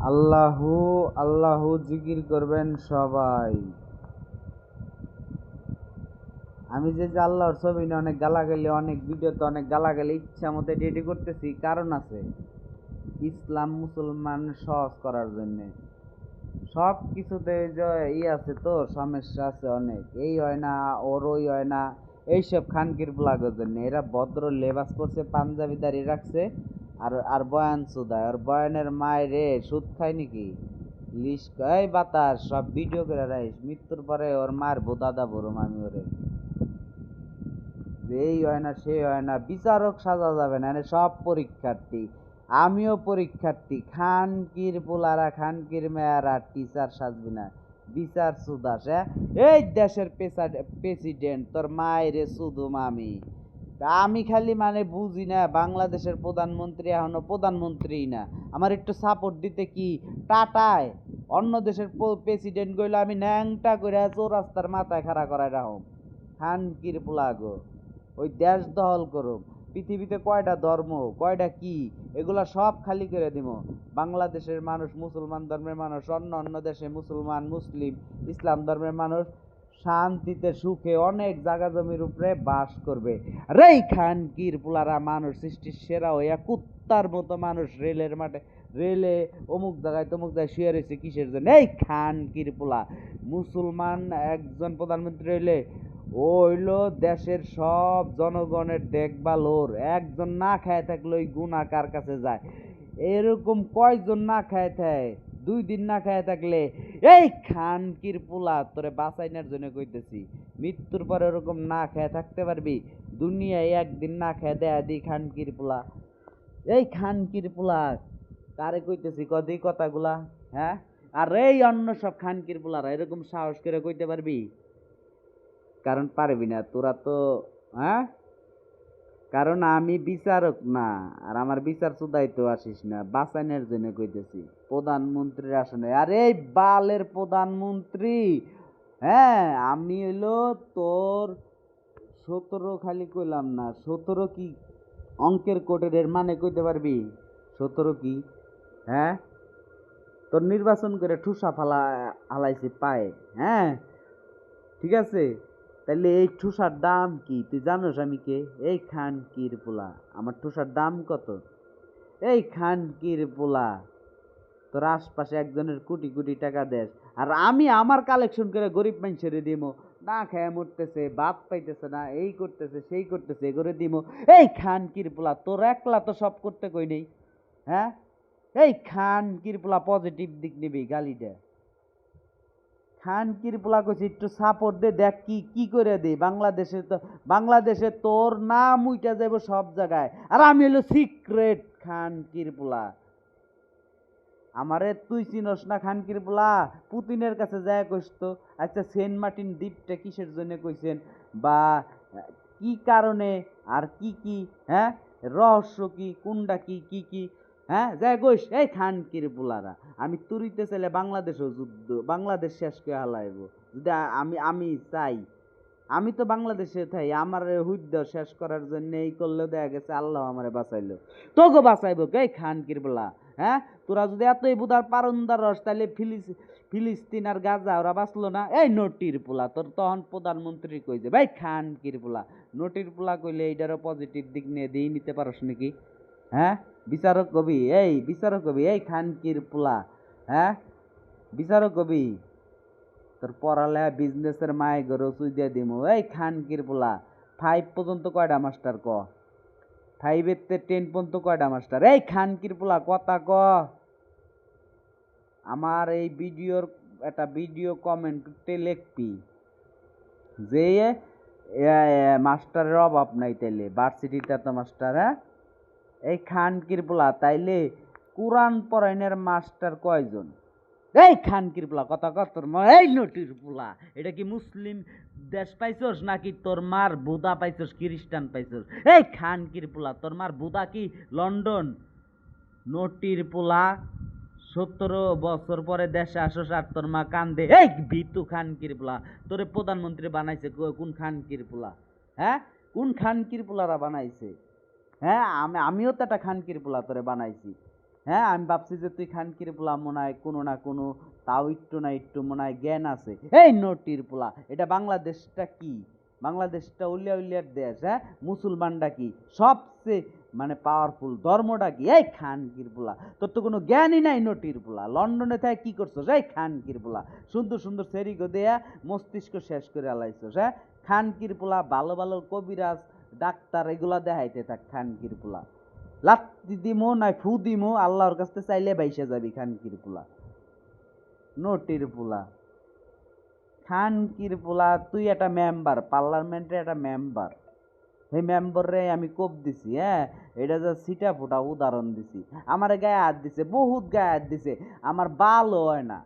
আল্লাহু আল্লাহু জিকির করবেন সবাই। আমি যে আল্লাহর ছবি নিয়ে অনেক গালাগালি, অনেক ভিডিওতে অনেক গালাগালি ইচ্ছা মতো রেডি করতেছি, কারণ আছে। ইসলাম মুসলমান সহজ করার জন্য সব কিছুতে যে আছে, তো সমস্যা আছে অনেক। এই হয় না, ওর ওই হয় না, এইসব খানকির ব্লাগের জন্য। এরা ভদ্র লেবাস করছে, পাঞ্জাবি দাঁড়িয়ে রাখছে, আর আর বয়ান সুদায়। আর বয়ানের মায়ের রে সুদ খায় নাকি লিস্ট এই বাতাস সব ভিডিও করে রাইস। মৃত্যুর পরে ওর মার বোদাদা বরম আমি ওরে, যে এই হয় না সে হয় না, বিচারক সাজা যাবে না। সব পরীক্ষার্থী, আমিও পরীক্ষার্থী। খানকির পোলারা, খানকির মেয়ারা টিচার সাজবি না, বিচার সুদাস। এই দেশের প্রেসিডেন্ট তোর মায়েরে শুধু আমি আমি খালি বুঝি না, বাংলাদেশের প্রধানমন্ত্রী এখনো প্রধানমন্ত্রী না। আমার একটু সাপোর্ট দিতে কি টাটায় অন্য দেশের প্রেসিডেন্ট গইলে আমি ন্যাংটা করে চৌরাস্তার মাথায় খাড়া করাই রাখুম। খানকির পোলাগো ওই দেশ দখল করুক। পৃথিবীতে কয়টা ধর্ম, কয়টা কি, এগুলা সব খালি করে দিব। বাংলাদেশের মানুষ মুসলমান ধর্মের মানুষ, অন্য অন্য দেশে মুসলমান, মুসলিম, ইসলাম ধর্মের মানুষ শান্তিতে সুখে অনেক জায়গা জমির উপরে বাস করবে। আর এই খানকির পোলারা মানুষ সৃষ্টির সেরা হইয়া কুত্তার মতো মানুষ রেলের মাঠে, রেলে অমুক জায়গায় তমুক জায়গায় শুয়ে রয়েছে কিসের জন্য? এই খানকির পোলা। মুসলমান একজন প্রধানমন্ত্রী হইলে ও হইল দেশের সব জনগণের দেখভাল ওর। একজন না খায় থাকলে ওই গুনাহ কার কাছে যায়? এরকম কয়জন না খায় থাকে? 2 দিন না খায় থাকলে এই খানকির পোলা তোরে বাঁচাইনার জন্য কইতেছি, মৃত্যুর পরে ওরকম না খায় থাকতে পারবি? দুনিয়ায় একদিন না খায় দেয়া দি খানকির পোলা। এই খানকির পোলা কারে কইতেছি কদি কথাগুলা? হ্যাঁ, আর এই অন্য সব খানকির পোলারা এরকম সাহস করে কইতে পারবি? কারণ পারবি না তোরা তো। হ্যাঁ, কারণ আমি বিচারক না, আর আমার বিচার সুদাইতে আসিস না। বাঁচানোর জন্য কইতেছি প্রধানমন্ত্রীর আসনে। আর এই বালের প্রধানমন্ত্রী, হ্যাঁ আমি হইলো তোর 17, খালি কইলাম না 17 কি অঙ্কের কোটের মানে কইতে পারবি? 17 কি? হ্যাঁ, তোর নির্বাচন করে ঠুসা ফালা হালাইছি পায়ে। হ্যাঁ ঠিক আছে, তাহলে এই ঠুসার দাম কি তুই জানোস? আমি কে? এই খানকির পোলা, আমার ঠুসার দাম কত? এই খানকির পোলা, তোর আশপাশে একজনের কোটি কোটি টাকা দেশ, আর আমি আমার কালেকশন করে গরিব মানুষের দিমো। না খেয়ে মরতেছে, ভাত পাইতেছে না, এই করতেছে সেই করতেছে, করে দিমো। এই খানকির পোলা, তোর একলা তো সব করতে কই নেই। হ্যাঁ, এই খানকির পোলা পজিটিভ দিক নিবি গালি দে। খানকির পোলা কইছি একটু সাপোর্ট দে, দেখ কি কি করে দে। বাংলাদেশে তো, বাংলাদেশে তোর নাম উইটা যাব সব জায়গায়, আর আমি হলো সিক্রেট খানকির পোলা। আমারে তুই চিনস না খানকির পোলা? পুতিনের কাছে যায় কইস তো। আচ্ছা, সেন্ট মার্টিন দ্বীপটা কিসের জন্য কইছেন, বা কি কারণে, আর কি কি, হ্যাঁ রহস্য কি, কোনটা কি কি কি, হ্যাঁ যায় কইস। এই খানকির পোলারা, আমি তুরিতে চাইলে বাংলাদেশও যুদ্ধ, বাংলাদেশ শেষ করে হালাইব যদি আমি আমি চাই। আমি তো বাংলাদেশে থাই, আমার হুদ্দ শেষ করার জন্য এই করলেও দেখা গেছে আল্লাহ আমারে বাঁচাইলো। তোকে বাঁচাইবো কে খানকির পোলা? হ্যাঁ, তোরা যদি এতই বুধার পারন্দার রস, তাহলে ফিলিস্তিন আর গাজা ওরা বাঁচলো না? এই নটির পোলা, তোর তখন প্রধানমন্ত্রী কই যে ভাই খানকির পোলা। নটির পোলা কইলে এইটারও পজিটিভ দিক নিয়ে দিয়ে নিতে পারস নাকি? হ্যাঁ, বিচারক কবি, এই বিচারক কবি, এই খানকির পোলা। হ্যাঁ, বিচারক কবি, তোর পড়ালেখা বিজনেসের মায় গরো চুই দিয়ে দিমু। এই খানকির পোলা, 5 পর্যন্ত কয়টা মাস্টার ক? 5 তে 10 পর্যন্ত কয়টা মাস্টার? এই খানকির পোলা কথা ক। আমার এই ভিডিওর একটা ভিডিও কমেন্টে লিখবি যে মাস্টারের অভাব নাই, তাইলে ভার্সিটিতে তো মাস্টার। হ্যাঁ, এই খানকির পোলা, তাইলে কোরআন পড়াইনের মাস্টার কয়জন? এই খানকির পোলা কথা কর তোর মা। এই নটির পোলা, এটা কি মুসলিম দেশ পাইছস নাকি তোর মার বুদা পাইছস, খ্রিস্টান পাইছস? এই খানকির পোলা, তোর মার বুদা কি লন্ডন? নটির পোলা, 17 বছর পরে দেশে আসস আর তোর মা কান্দে। এই ভিতু খানকির পোলা, তোরে প্রধানমন্ত্রী বানাইছে কোন খানকির পোলা? হ্যাঁ, কোন খানকির পোলারা বানাইছে? হ্যাঁ, আমিও তো একটা খানকির পোলা তোরে বানাইছি। হ্যাঁ আমি ভাবছি যে তুই খানকির পোলা মনে হয় কোনো না কোনো তাও একটু না একটু মনে হয় জ্ঞান আছে। এই নটির পোলা, এটা বাংলাদেশটা কি? বাংলাদেশটা উলিয়া উলিয়ার দেশ, হ্যাঁ? মুসলমানটা কি সবচেয়ে মানে পাওয়ারফুল ধর্মটা কি? এই খানকির পোলা, তোর তো কোনো জ্ঞানই নাই নটির পোলা। লন্ডনে থেকে কি করছস? এই খানকির পোলা, সুন্দর সুন্দর সেরিগো দেয়া মস্তিষ্ক শেষ করে আলাইছস, হ্যাঁ? খানকির পোলা ভালো ভালো কবিরাজ ডাক্তার এগুলা দেখাইতে থাক খানকির পোলা। লাত্তি দিমো না ফু দিমো, আল্লাহর কাছে চাইলে বাইসে যাবি খানকির পোলা, নটির পোলা। খানকির পোলা, তুই একটা মেম্বার, পার্লামেন্টের একটা মেম্বার। সেই মেম্বারে আমি কোপ দিছি, হ্যাঁ? এটা যে সিটা ফোটা উদাহরণ দিছি। আমার গায়ে হাত দিছে, বহুত গায়ে হাত দিছে, আমার বালও হয় না,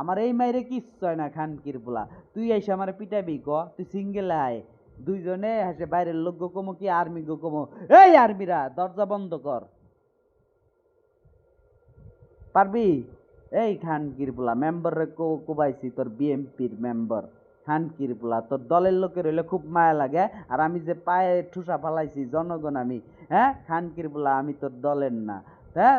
আমার এই মাইরে কিচ্ছু হয় না খানকির পোলা। তুই এসে আমার পিটাবি ক? তুই সিঙ্গেল আয়, দুইজনে হাসে বাইরের লোক গো কমো কি আর্মি গো কমো। এই আর্মিরা দরজা বন্ধ কর, পারবি? এই খানকির পোলা, মেম্বারে কোবাইছি, তোর বিএমপির মেম্বার খানকির পোলা। তোর দলের লোকের হইলে খুব মায়া লাগে, আর আমি যে পায়ে ঠুসা ফালাইছি জনগণ আমি, হ্যাঁ? খানকির পোলা, আমি তোর দলের না, হ্যাঁ?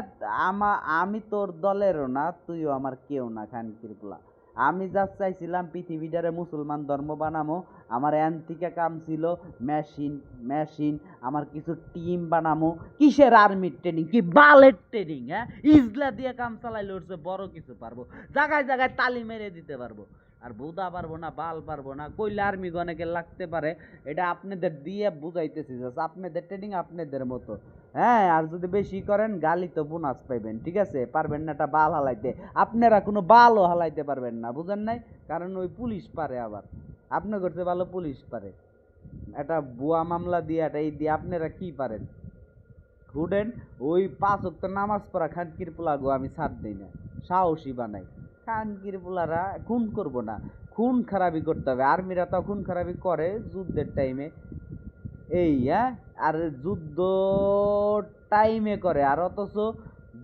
আমি তোর দলেরও না, তুইও আমার কেউ না খানকির পোলা। আমি যা চাইছিলাম পৃথিবীটারে মুসলমান ধর্ম বানামো, আমার এন থেকে কাম ছিল মেশিন মেশিন, আমার কিছু টিম বানামো। কিসের আর্মির ট্রেনিং, কি বালের ট্রেনিং, হ্যাঁ? ইজলা দিয়ে কাম চালাইলে উঠছে বড় কিছু পারবো, জায়গায় জায়গায় তালি মেরে দিতে পারবো। আর বুদা পারবো না, বাল পারবো না, কইলে আর্মি গনেকে লাগতে পারে। এটা আপনাদের দিয়ে বুঝাইতেছি, আপনাদের ট্রেনিং আপনাদের মতো, হ্যাঁ? আর যদি বেশি করেন গালি তো বোনাস পাইবেন, ঠিক আছে? পারবেন না একটা বাল হালাইতে, আপনারা কোনো বালও হালাইতে পারবেন না, বুঝেন নাই? কারণ ওই পুলিশ পারে, আবার আপনি করতে ভালো পুলিশ পারে। একটা ভুয়া মামলা দিয়ে একটা এই দিয়ে আপনারা কি পারেন? স্টুডেন্ট, ওই 5 ওয়াক্ত নামাজ পড়া খানকির পোলা গো আমি ছাড় দেই না, সাহসী বানাই। খানকির পোলারা খুন করব না, খুন খারাপি করতে হবে। আর্মিরা তো খুন খারাপি করে যুদ্ধের টাইমে, এই হ্যাঁ, আর যুদ্ধ টাইমে করে, আর অথচ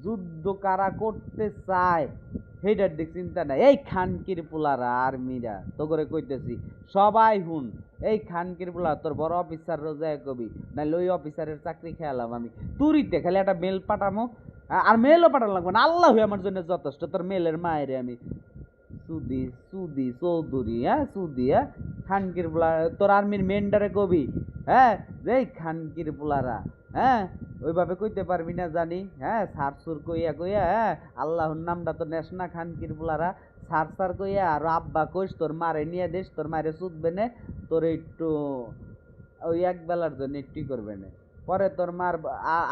যুদ্ধ কারা করতে চায় সেইটার দিক চিন্তা নাই। এই খানকির পোলারা আর্মিরা তো করে কইতেছি, সবাই হুন, এই খানকির পোলা তোর বড় অফিসার রোজায় কবি, নাহলে ওই অফিসারের চাকরি খেয়ালাম আমি। তুরিতে খালি একটা মেল পাঠামো, আর মেলও পাঠানো লাগবে না, আল্লাহ আমার জন্য যথেষ্ট। তোর মেলের মায়েরে আমি সুদি সুদি চৌধুরী, হ্যাঁ? সুদি, হ্যাঁ? খানকির পোলা তোর আর্মির মেন্ডারে কবি, হ্যাঁ? যে খানকির পোলারা, হ্যাঁ? ওইভাবে কইতে পারবি না জানি, হ্যাঁ? সার সুর কইয়া কইয়া, হ্যাঁ? আল্লাহর নামটা তো নেস না খানকির পোলারা। সার সার কইয়া আর আব্বা কইস, তোর মারে নিয়ে দেশ, তোর মারে সুদবে না, তোর একটু ওই এক বেলার জন্য একটুই করবে না, পরে তোর মার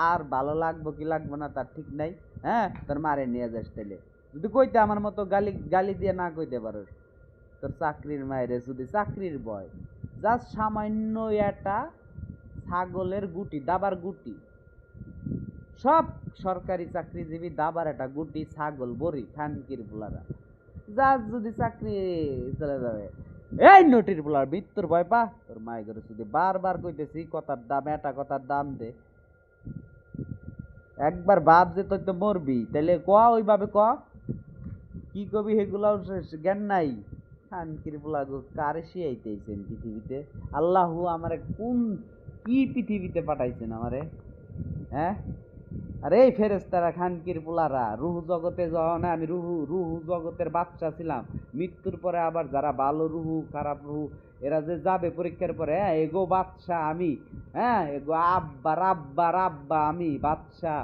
আর ভালো লাগবো কি লাগবো না তার ঠিক নাই, হ্যাঁ? তোর মারে নিয়ে যাস তাইলে, যদি কইতে আমার মতো গালি গালি দিয়ে না কইতে পারো। তোর চাকরির মায়েরে যদি চাকরির বয়, জাস্ট সামান্য একটা ছাগলের গুটি, দাবার গুটি, সব সরকারি চাকরিজীবী দাবার একটা গুটি, ছাগল বড়ি খানকির পোলারা, যার যদি চাকরি চলে যাবে। এই নটির পোলার মৃত্যুর ভয় পা, তোর মায়ের ঘরে যদি বারবার কইতেছি কথার দাম, একটা কথার দাম দে, একবার ভাব যে তুই তো মরবি, তাহলে ক ওইভাবে ক, কি কবি সেগুলাও জ্ঞান নাই। খানকির পোলা গো, কারে শিয়াইতেছেন পৃথিবীতে? আল্লাহ আমারে কোন কি পৃথিবীতে পাঠাইছেন আমারে, হ্যাঁ? আরে এই ফেরেশতারা খানকির পোলারা রুহু জগতে যখন আমি রুহু জগতের বাচ্চা ছিলাম, মৃত্যুর পরে আবার যারা ভালো রুহু খারাপ রুহু এরা যে যাবে পরীক্ষার পরে, হ্যাঁ? এগো বাচ্চা আমি, হ্যাঁ? এগো আব্বা রাব্বা রাব্বা আমি বাচ্চা।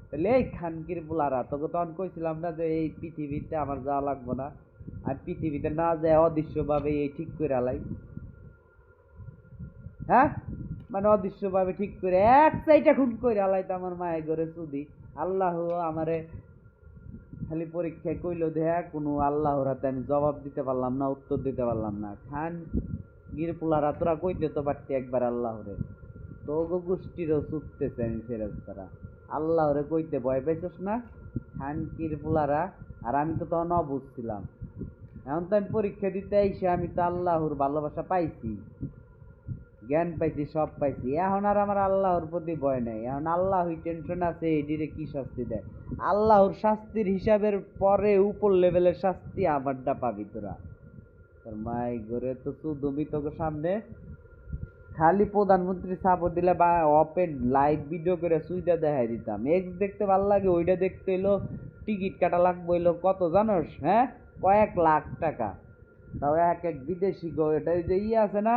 তাহলে এই খানকির পোলারা তোকে তখন কইছিলাম না যে এই পৃথিবীতে আমার যাওয়া লাগবো না, আর পৃথিবীতে না যায় অদৃশ্যভাবে এই ঠিক করে আলাই, হ্যাঁ? মানে অদৃশ্যভাবে ঠিক করে এক চাইটা খুন করে আলাইতো আমার মায়ের ঘরে চুদি। আল্লাহ আমারে খালি পরীক্ষায় কইলো দেয়া, কোনো আল্লাহর হাতে আমি জবাব দিতে পারলাম না, উত্তর দিতে পারলাম না। খান গির পোলারা তোরা কইতে তো পারতি একবার আল্লাহরে, তো গোষ্ঠীরও চুপতেছে আমি ফেরেশতারা, আল্লাহরে কইতে ভয় পাইছস না খানকির পোলারা? আর আমি তো তখন অবুঝছিলাম, এখন তো আমি পরীক্ষা দিতে আইসে আমি তো আল্লাহর ভালোবাসা পাইছি, জ্ঞান পাইছি, সব পাইছি, এখন আর আমার আল্লাহর প্রতি ভয় নাই। এখন আল্লাহই টেনশন আছে এডিরে কি শাস্তি দেয়। আল্লাহর শাস্তির হিসাবের পরে উপর লেভেলের শাস্তি আমারটা পাবি তোরা। তোর মাই ঘরে তো তুদমি তোকে সামনে খালি প্রধানমন্ত্রী সাপোর্ট দিলে বা ওপেন লাইভ ভিডিও করে সুইটা দেখাই দিতাম। এক্স দেখতে ভাল লাগে, ওইটা দেখতে হইলো টিকিট কাটা লাগবে হইলো কত জানোস? হ্যাঁ, কয়েক লাখ টাকা। তাও এক এক বিদেশি গো, এটা ওই যে আছে না,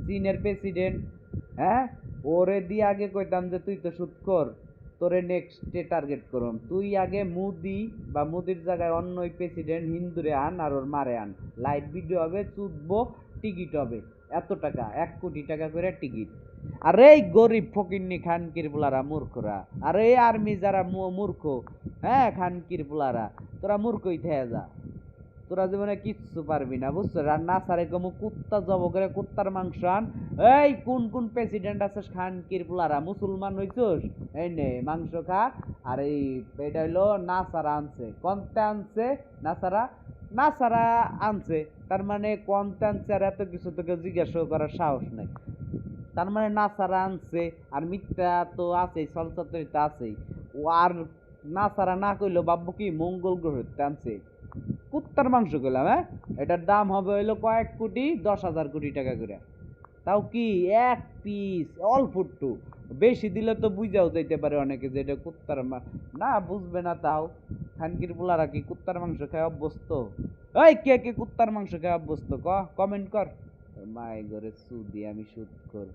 চীনের প্রেসিডেন্ট, হ্যাঁ, ওরে দিয়ে আগে কইতাম যে তুই তো সুৎখোর, তোরে নেক্সটে টার্গেট করুম, তুই আগে মুদি বা মুদির জায়গায় অন্য ওই প্রেসিডেন্ট হিন্দুরে আন আর ওর মারে আন, লাইভ ভিডিও হবে, চুদবো, টিকিট হবে এত টাকা, 1 কোটি টাকা করে টিকিট। আরে এই গরিব ফকিন্নি খানকির পোলারা মূর্খরা, আরে এই আর্মি যারা মূর্খ, হ্যাঁ খানকির পোলারা, তোরা মূর্খই থেকে যা, তোরা জীবনে কিচ্ছু পারবি না, বুঝছো? রান্না সারে কমু কুত্তা জব করে কুত্তার মাংস আন। এই কোন কোন প্রেসিডেন্ট আছে খানকির পোলারা, মুসলমান হইছস? এই নে মাংস খা। আর এই এটা হইলো নাসারা আনছে, কনতে আনছে নাসারা, নাসারা আনছে, তার মানে কনতে আনছে, আর এত কিছু তোকে জিজ্ঞাসা করার সাহস নাই। তার মানে নাসারা আনছে, আর মিথ্যা তো আছেই, চলচ্চিত্র আছেই। ও আর নাসারা না কইলো বাব্বু কি মঙ্গল গ্রহতে আনছে কুত্তার মাংস কইলাম, হ্যাঁ, এটার দাম হবে হইলো কয়েক কোটি, 10,000 কোটি টাকা করে। তাও কি এক পিস, অল্প একটু, বেশি দিলে তো বুঝাও যাইতে পারে অনেকে যে এটা কুত্তার না বুঝবে না। তাও খানকির পোলারা কি কুত্তার মাংস খায় অভ্যস্ত? ওই কে কে কুত্তার মাংস খায় অভ্যস্ত, কমেন্ট কর। মাই গরে সুদি, আমি সুদ কর।